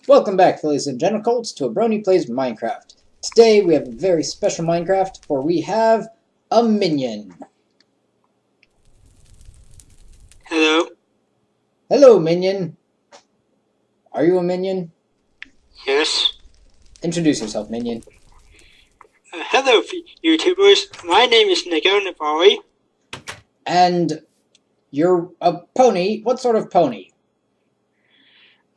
Welcome back, ladies and gentlemen, to a Brony Plays Minecraft. Today we have a very special Minecraft, for we have a minion. Hello. Hello, minion. Are you a minion? Yes. Introduce yourself, minion. Hello, YouTubers. My name is Nagel Navari. And you're a pony. What sort of pony?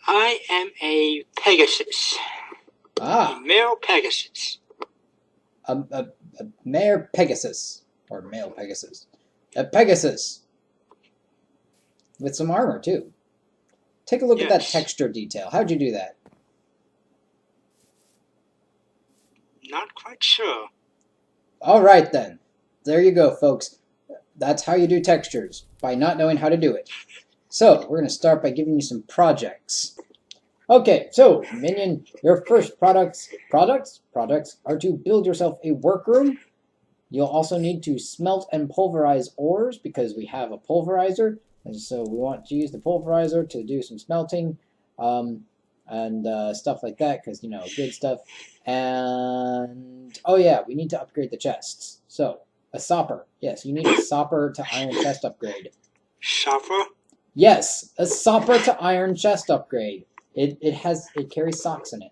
I am a Pegasus. Ah. A male Pegasus. A mare Pegasus. Or male Pegasus. A Pegasus. With some armor, too. Take a look at that texture detail. How'd you do that? Not quite sure. Alright then. There you go, folks. That's how you do textures, by not knowing how to do it. So, we're going to start by giving you some projects. Okay, so, minion, your first products are to build yourself a workroom. You'll also need to smelt and pulverize ores, because we have a pulverizer. And so we want to use the pulverizer to do some smelting, and stuff like that, because, you know, good stuff. And, oh yeah, we need to upgrade the chests. So, a sopper. Yes, you need a sopper to iron chest upgrade. Sopper? Yes, a sopper to iron chest upgrade. It carries socks in it.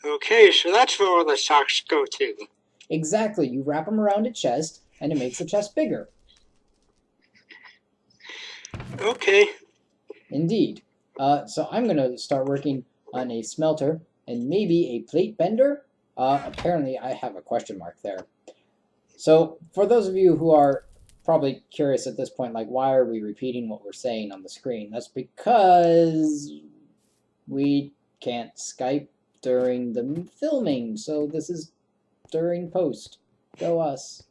Okay, so that's where all the socks go to. Exactly. You wrap them around a chest, and it makes the chest bigger. Okay. Indeed. So I'm going to start working on a smelter and maybe a plate bender. Apparently I have a question mark there. So for those of you who are probably curious at this point, like, why are we repeating what we're saying on the screen? That's because we can't Skype during the filming, so this is during post. Go us.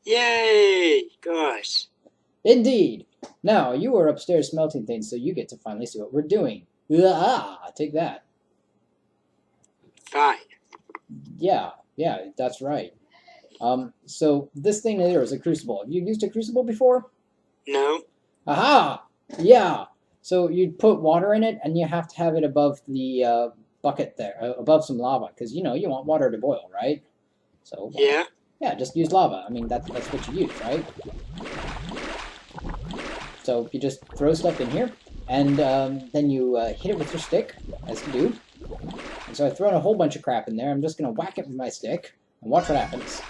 Yay! Go us. Indeed. Now, you are upstairs smelting things, so you get to finally see what we're doing. Ah, take that. Fine. Yeah, that's right. So this thing here is a crucible. Have you used a crucible before? No. Aha! Yeah. So you'd put water in it, and you have to have it above the bucket there, above some lava, because, you know, you want water to boil, right? So yeah. Yeah, just use lava. I mean, that's what you use, right? So you just throw stuff in here, and then you hit it with your stick, as you do. And so I've thrown a whole bunch of crap in there. I'm just going to whack it with my stick, and watch what happens.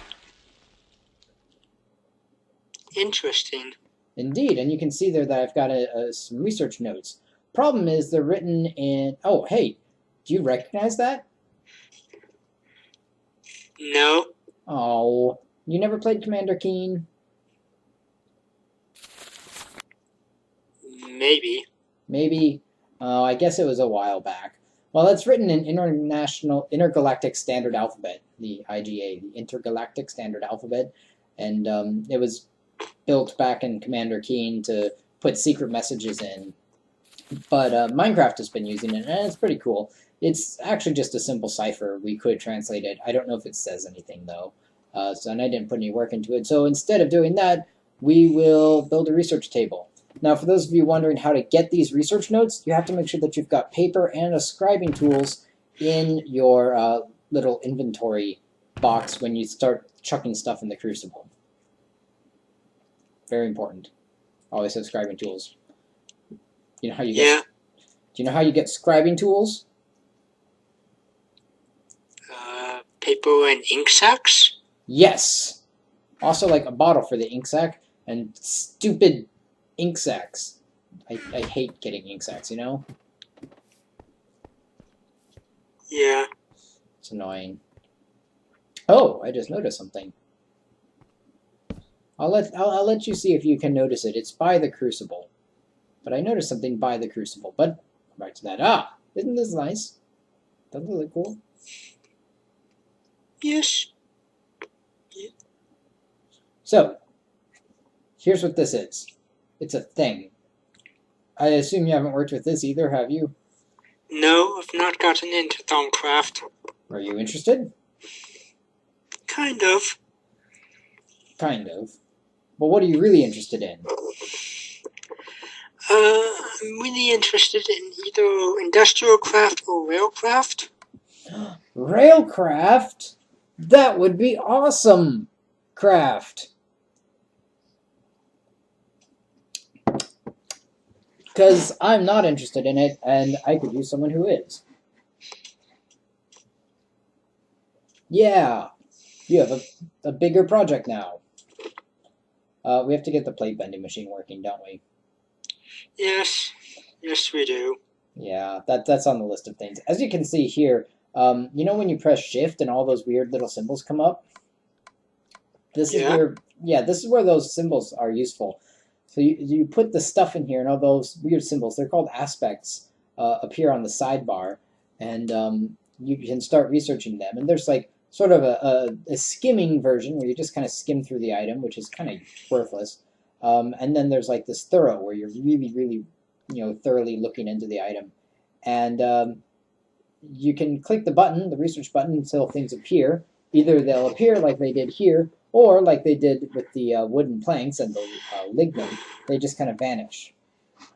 Interesting. Indeed, and you can see there that I've got some research notes. Problem is, they're written in... Oh, hey, do you recognize that? No. Oh, you never played Commander Keen? Maybe. Maybe. I guess it was a while back. Well, it's written in Intergalactic Standard Alphabet, the IGA, the Intergalactic Standard Alphabet, and it was built back in Commander Keen to put secret messages in. But Minecraft has been using it, and it's pretty cool. It's actually just a simple cipher. We could translate it. I don't know if it says anything, though. And I didn't put any work into it. So instead of doing that, we will build a research table. Now, for those of you wondering how to get these research notes, you have to make sure that you've got paper and scribing tools in your little inventory box when you start chucking stuff in the crucible. Very important. Always have scribing tools. You know how you get? Yeah. Do you know how you get scribing tools? Paper and ink sacks? Yes. Also, like a bottle for the ink sac, and stupid ink sacks. I hate getting ink sacks, you know? Yeah. It's annoying. Oh, I just noticed something. I'll let you see if you can notice it. It's by the crucible. But I noticed something by the crucible. But back to that. Ah, isn't this nice? Doesn't it look cool? Yes. Yeah. So, here's what this is. It's a thing. I assume you haven't worked with this either, have you? No, I've not gotten into Thaumcraft. Are you interested? Kind of. Kind of. But what are you really interested in? I'm really interested in either industrial craft or railcraft. Railcraft? That would be awesome! Craft. Because I'm not interested in it, and I could use someone who is. Yeah, you have a bigger project now. We have to get the plate bending machine working, don't we? Yes, we do. Yeah, that's on the list of things. As you can see here, you know when you press shift and all those weird little symbols come up? This is where those symbols are useful. So you put the stuff in here and all those weird symbols, they're called aspects, appear on the sidebar, and you can start researching them. And there's like sort of a skimming version where you just kind of skim through the item, which is kind of worthless. And then there's like this thorough where you're really, really, thoroughly looking into the item. And you can click the button, the research button, until things appear. Either they'll appear like they did here, or like they did with the wooden planks and the lignin, they just kind of vanish.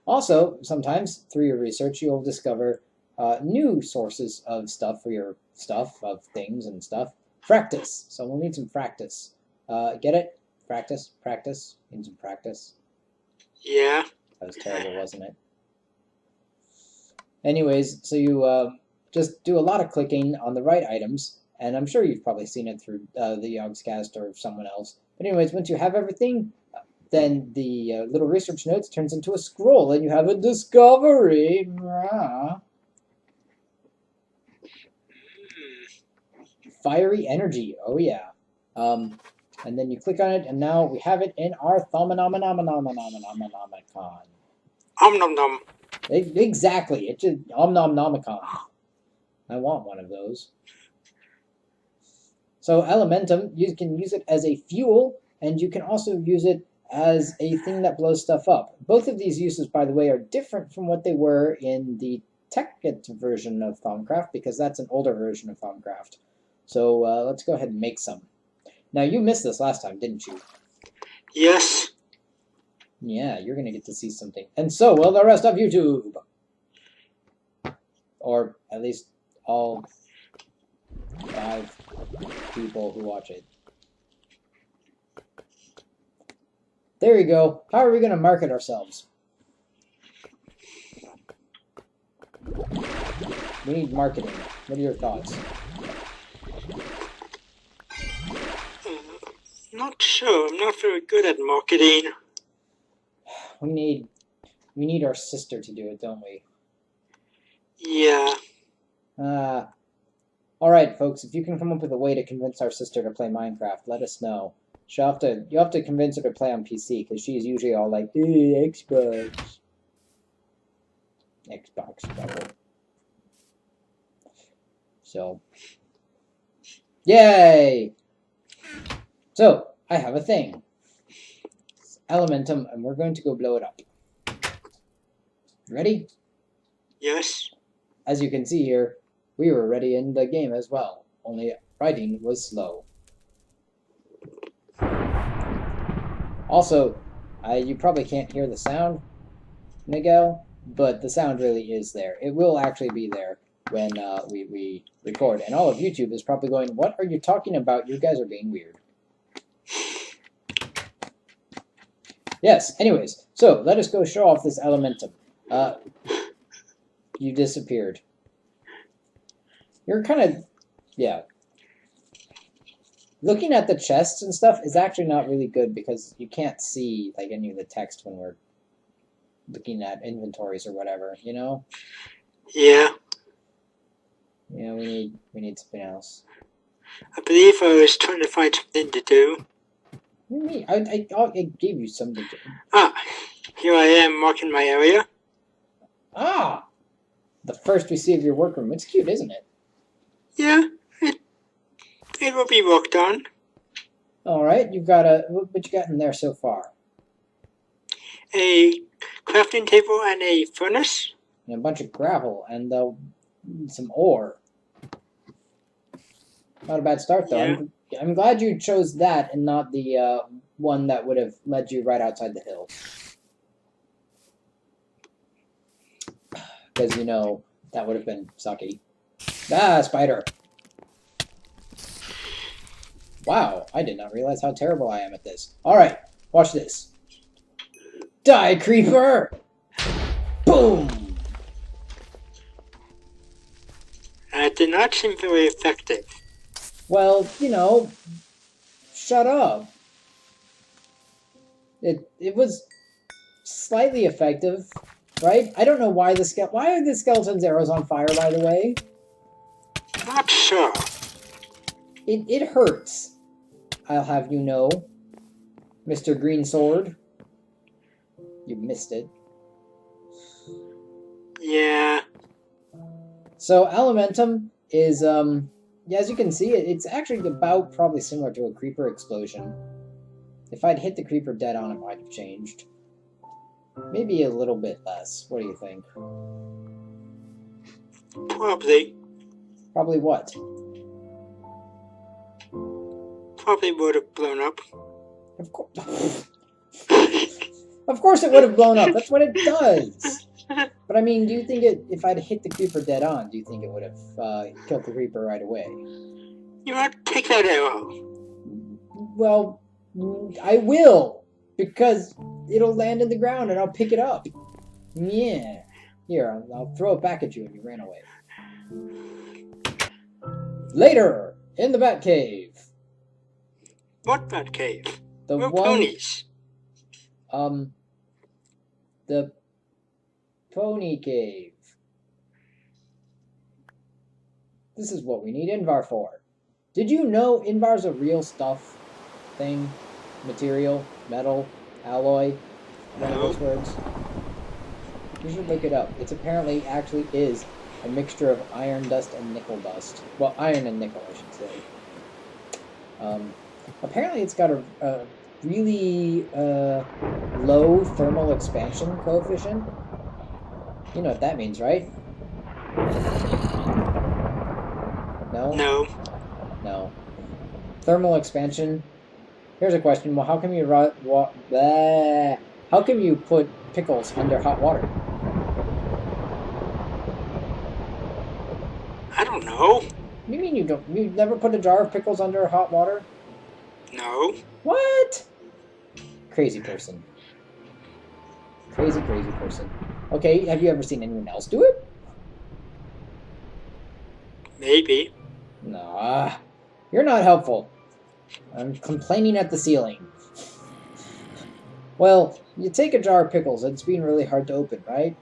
Also, sometimes through your research, you'll discover new sources of stuff for your stuff, of things and stuff. Practice. So we'll need some practice. Get it? Practice, practice. Need some practice. Yeah. That was terrible, wasn't it? Anyways, so you just do a lot of clicking on the right items, and I'm sure you've probably seen it through the Yogscast or someone else. But anyways, once you have everything, then the little research notes turns into a scroll, and you have a discovery. Fiery energy. Oh yeah. And then you click on it, and now we have it in our Thaumonomicon. Om nom nom. Exactly. It's just Omnomnomicon. I want one of those. So Elementum, you can use it as a fuel, and you can also use it as a thing that blows stuff up. Both of these uses, by the way, are different from what they were in the Tekkit version of Thaumcraft, because that's an older version of Thaumcraft. So let's go ahead and make some. Now, you missed this last time, didn't you? Yes. Yeah, you're going to get to see something. And so will the rest of YouTube. Or at least all 5 people who watch it. There you go. How are we going to market ourselves? We need marketing. What are your thoughts? Not sure. I'm not very good at marketing. We need our sister to do it, don't we? Yeah. Alright, folks, if you can come up with a way to convince our sister to play Minecraft, let us know. You'll have to convince her to play on PC, because she's usually all like, Xbox. Xbox. So, yay! So, I have a thing. It's Elementum, and we're going to go blow it up. Ready? Yes. As you can see here, we were ready in the game as well, only writing was slow. Also, you probably can't hear the sound, Nagel, but the sound really is there. It will actually be there when we record, and all of YouTube is probably going, what are you talking about? You guys are being weird. Yes, anyways, so let us go show off this Elementum. You disappeared. You're kind of, yeah. Looking at the chests and stuff is actually not really good because you can't see like any of the text when we're looking at inventories or whatever, you know? Yeah. Yeah, we need something else. I believe I was trying to find something to do. What do you mean? I gave you something to do. Ah, here I am marking my area. Ah! The first we see of your workroom. It's cute, isn't it? Yeah, it will be worked on. Alright, what you got in there so far? A crafting table and a furnace. And a bunch of gravel and some ore. Not a bad start, though. Yeah. I'm glad you chose that and not the one that would have led you right outside the hill. because, you know, that would have been sucky. Ah, spider! Wow, I did not realize how terrible I am at this. Alright, watch this. Die, creeper! Boom! It did not seem very effective. Well, you know, shut up. It was slightly effective, right? I don't know why why are the skeleton's arrows on fire, by the way? Not sure. It hurts. I'll have you know, Mr. Green Sword. You missed it. Yeah. So Elementum is yeah, as you can see, it's actually about probably similar to a creeper explosion. If I'd hit the creeper dead on, it might have changed. Maybe a little bit less. What do you think? Probably. Probably what? Probably would have blown up. Of course. Of course it would have blown up. That's what it does. But I mean, do you think if I'd hit the creeper dead on, do you think it would have killed the creeper right away? You want to take that arrow? Well, I will, because it'll land in the ground and I'll pick it up. Yeah. Here, I'll throw it back at you and you ran away. Later, in the Batcave. What bat cave? The We're one, ponies. the Pony Cave. This is what we need Invar for. Did you know Invar's a real stuff thing? Material, metal, alloy, one of those words? You should look it up. It's apparently actually is a mixture of iron dust and nickel dust. Well, iron and nickel, I should say. Apparently it's got a really low thermal expansion coefficient. You know what that means, right? No? No. No. Thermal expansion. Here's a question. Well, how come you how come you put pickles under hot water? I don't know. What do you mean you don't? You never put a jar of pickles under hot water? No. What? Crazy person. Crazy, crazy person. Okay, have you ever seen anyone else do it? Maybe. Nah. You're not helpful. I'm complaining at the ceiling. Well, you take a jar of pickles. It's been really hard to open, right?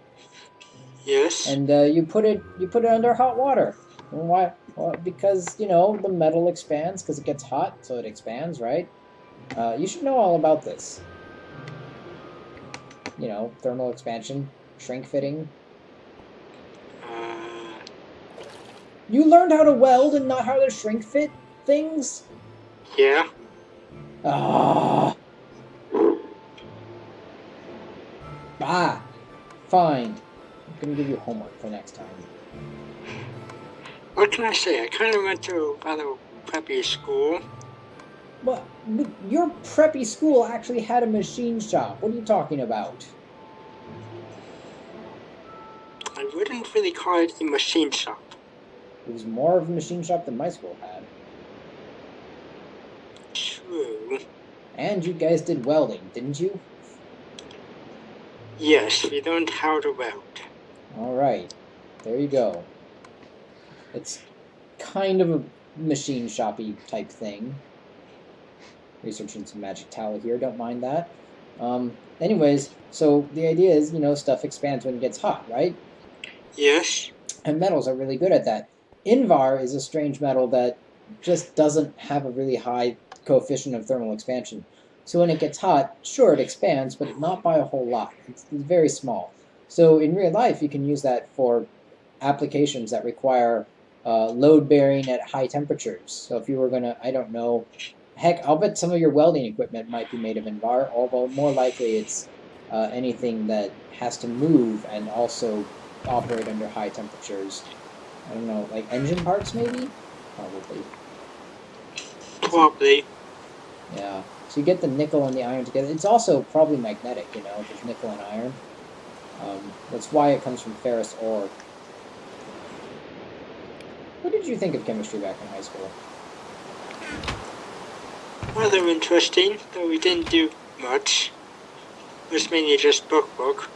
Yes. And you put it under hot water. And why? Well, because, you know, the metal expands because it gets hot, so it expands, right? You should know all about this. You know, thermal expansion, shrink fitting. You learned how to weld and not how to shrink fit things? Yeah. Ah. Ah. Fine. I'm gonna give you homework for next time. What can I say? I kind of went to a rather preppy school. But your preppy school actually had a machine shop. What are you talking about? I wouldn't really call it a machine shop. It was more of a machine shop than my school had. True. And you guys did welding, didn't you? Yes, we learned how to weld. Alright. There you go. It's kind of a machine shoppy type thing. Researching some magic towel here, don't mind that. Anyways, so the idea is, you know, stuff expands when it gets hot, right? Yes. And metals are really good at that. Invar is a strange metal that just doesn't have a really high coefficient of thermal expansion. So when it gets hot, sure, it expands, but not by a whole lot. It's very small. So in real life, you can use that for applications that require load bearing at high temperatures. So if you were going to, I don't know, heck, I'll bet some of your welding equipment might be made of Invar, although more likely it's anything that has to move and also operate under high temperatures. I don't know, like engine parts maybe? Probably. Probably. Yeah. So you get the nickel and the iron together. It's also probably magnetic, you know, there's nickel and iron. That's why it comes from ferrous ore. What did you think of chemistry back in high school? Rather interesting, though we didn't do much. It was mainly just book.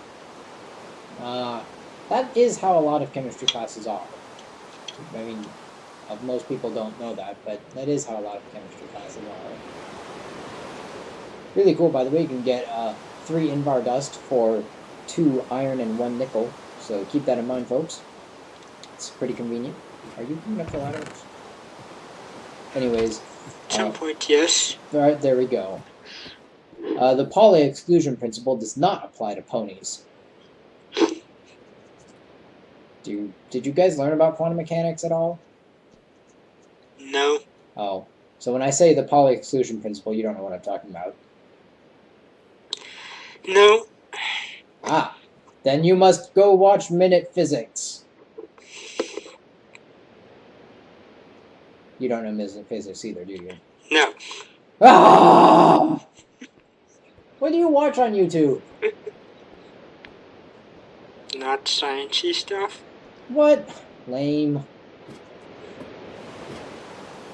That is how a lot of chemistry classes are. I mean, most people don't know that, but that is how a lot of chemistry classes are. Really cool, by the way, you can get 3 Invar dust for 2 iron and 1 nickel, so keep that in mind, folks. It's pretty convenient. Are you coming up the ladder? Anyways. At some point, yes. Alright, there we go. The Pauli exclusion principle does not apply to ponies. Did you guys learn about quantum mechanics at all? No. Oh. So when I say the Pauli exclusion principle, you don't know what I'm talking about. No. Ah. Then you must go watch Minute Physics. You don't know Minute Physics either, do you? No. Ah! What do you watch on YouTube? Not sciencey stuff. What? Lame.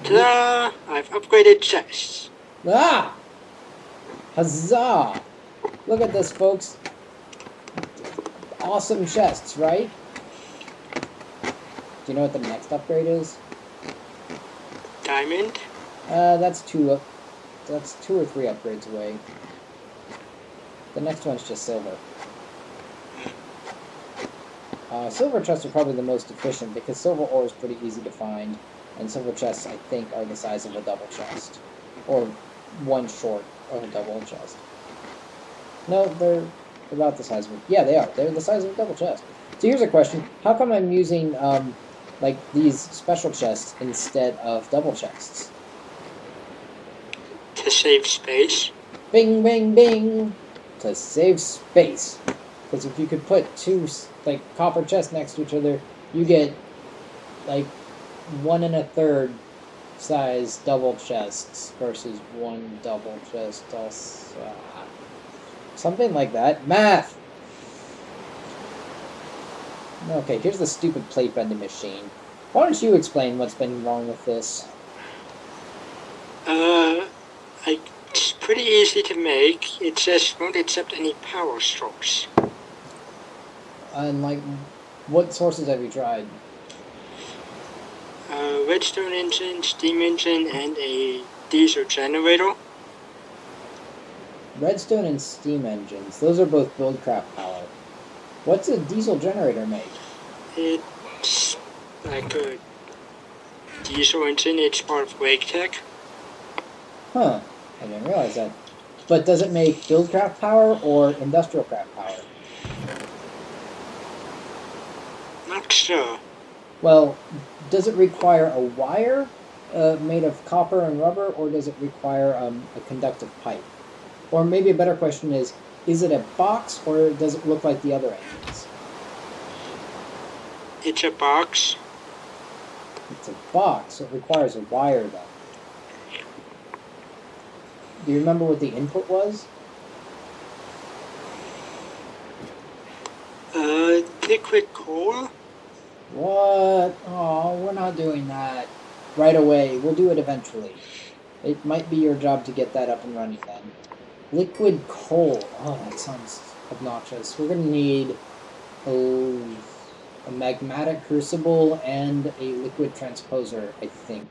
Ta-da! I've upgraded chests. Ah! Huzzah! Look at this, folks. Awesome chests, right? Do you know what the next upgrade is? Diamond? That's two or 3 upgrades away. The next one's just silver. Silver chests are probably the most efficient because silver ore is pretty easy to find, and silver chests, I think, are the size of a double chest. Or one short of a double chest. No, they're about the size of a... Yeah, they are. They're the size of a double chest. So here's a question. How come I'm using, like, these special chests instead of double chests? To save space. Bing, bing, bing! To save space. Because if you could put 2, like, copper chests next to each other, you get, like, 1 1/3 size double chests versus 1 double chest. Something like that. Math! Okay, here's the stupid plate bending machine. Why don't you explain what's been wrong with this? It's pretty easy to make. It says won't accept any power strokes. And, like, what sources have you tried? Redstone engine, steam engine, and a diesel generator. Redstone and steam engines. Those are both Buildcraft power. What's a diesel generator make? It's like a diesel engine. It's part of Wake Tech. Huh. I didn't realize that. But does it make Buildcraft power or Industrial Craft power? Not sure. Well, does it require a wire made of copper and rubber, or does it require a conductive pipe? Or maybe a better question is it a box, or does it look like the other engines? It's a box. It's a box, so it requires a wire, though. Do you remember what the input was? Liquid coal? What? Oh, we're not doing that right away. We'll do it eventually. It might be your job to get that up and running then. Liquid coal. Oh, that sounds obnoxious. We're going to need a magmatic crucible and a liquid transposer, I think.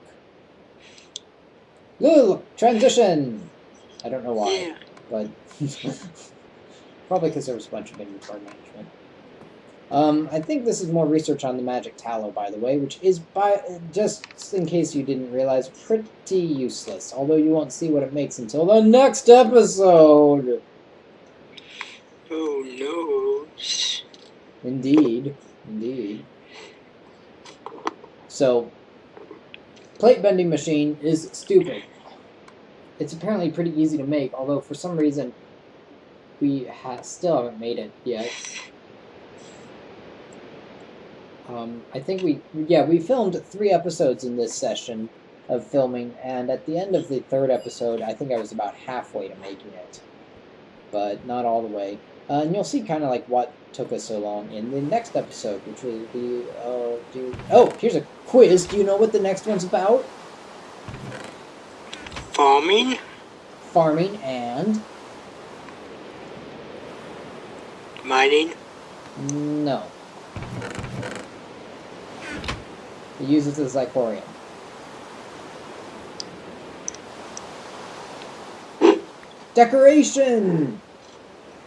Ooh, transition! I don't know why, Yeah. but probably because there was a bunch of inventory management. I think this is more research on the magic tallow, by the way, which is, just in case you didn't realize, pretty useless. Although you won't see what it makes until the next episode. Oh no. Indeed, indeed. So, plate bending machine is stupid. It's apparently pretty easy to make, although for some reason we still haven't made it yet. I think we filmed 3 episodes in this session of filming, and at the end of the 3rd episode, I think I was about halfway to making it, but not all the way. And you'll see kind of like what took us so long in the next episode, which will be, oh, here's a quiz. Do you know what the next one's about? Farming? Farming and... Mining? No. It uses the Zycorium. Decoration!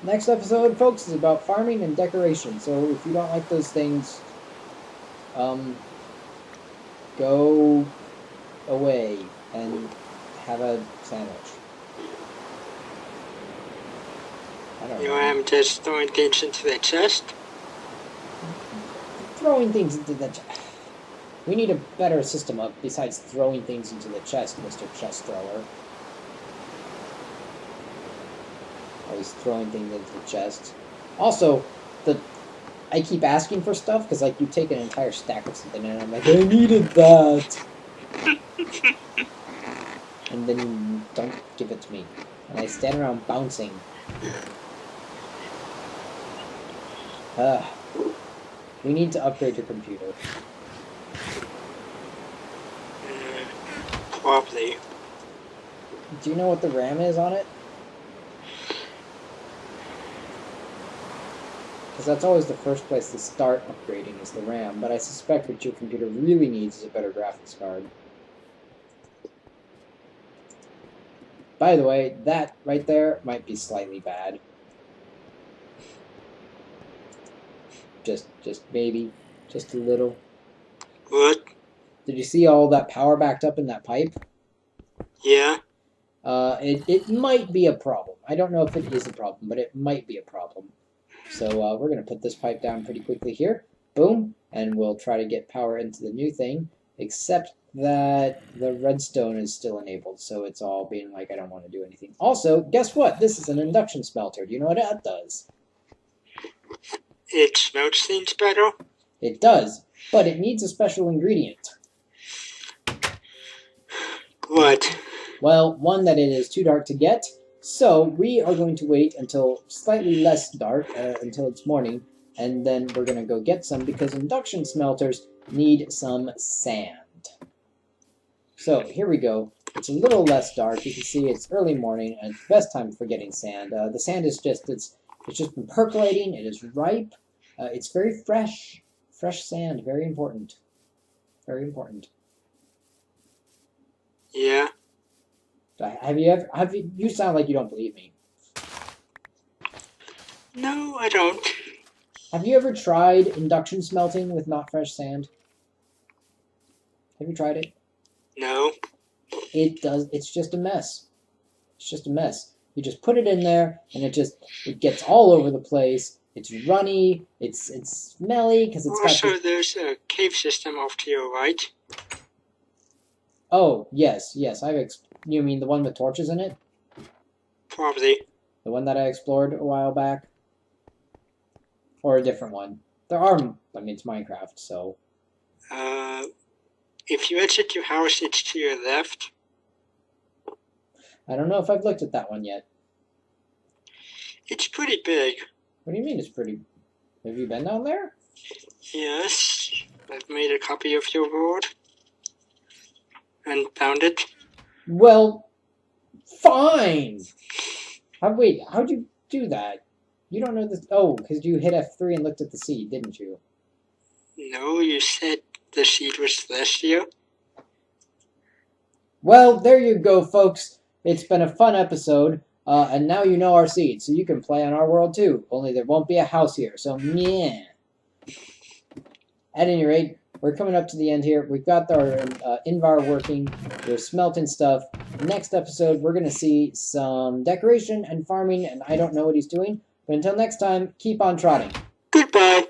Next episode, folks, is about farming and decoration. So if you don't like those things, go away and have a sandwich. I don't know. I'm just throwing things into the chest? Throwing things into the chest. We need a better system up besides throwing things into the chest, Mr. Chest Thrower. Always throwing things into the chest. Also, I keep asking for stuff because like you take an entire stack of something and I'm like, I needed that, and then you don't give it to me, and I stand around bouncing. We need to upgrade your computer. Probably. Do you know what the RAM is on it? Because that's always the first place to start upgrading is the RAM, but I suspect what your computer really needs is a better graphics card. By the way, that right there might be slightly bad. Just maybe. Just a little. What? Did you see all that power backed up in that pipe? Yeah. It might be a problem. I don't know if it is a problem, but it might be a problem. So we're going to put this pipe down pretty quickly here. Boom. And we'll try to get power into the new thing, except that the redstone is still enabled, so it's all being like, I don't want to do anything. Also, guess what? This is an induction smelter. Do you know what that does? It smelts things better? It does, but it needs a special ingredient. What? Well, one, that it is too dark to get, so we are going to wait until slightly less dark, until it's morning, and then we're going to go get some, because induction smelters need some sand. So, here we go. It's a little less dark. You can see it's early morning, and it's the best time for getting sand. The sand is just, it's just been percolating, it is ripe, it's very fresh. Fresh sand, very important. Very important. Yeah. You sound like you don't believe me. No, I don't. Have you ever tried induction smelting with not fresh sand? Have you tried it? No. It's just a mess. It's just a mess. You just put it in there, and it gets all over the place. It's runny, it's smelly, because it's also, there's a cave system off to your right. Oh, yes, you mean the one with torches in it? Probably. The one that I explored a while back? Or a different one? There are, I mean, it's Minecraft, so... If you exit your house, it's to your left. I don't know if I've looked at that one yet. It's pretty big. What do you mean it's pretty... Have you been down there? Yes. I've made a copy of your board. And found it. Well, fine! Wait, how'd you do that? You don't know this... Oh, because you hit F3 and looked at the seed, didn't you? No, you said the seed was celestial. Well, there you go, folks. It's been a fun episode. And now you know our seed, so you can play on our world too. Only there won't be a house here, so meh. At any rate, we're coming up to the end here. We've got our Invar working. We're smelting stuff. Next episode, we're going to see some decoration and farming, and I don't know what he's doing. But until next time, keep on trotting. Goodbye.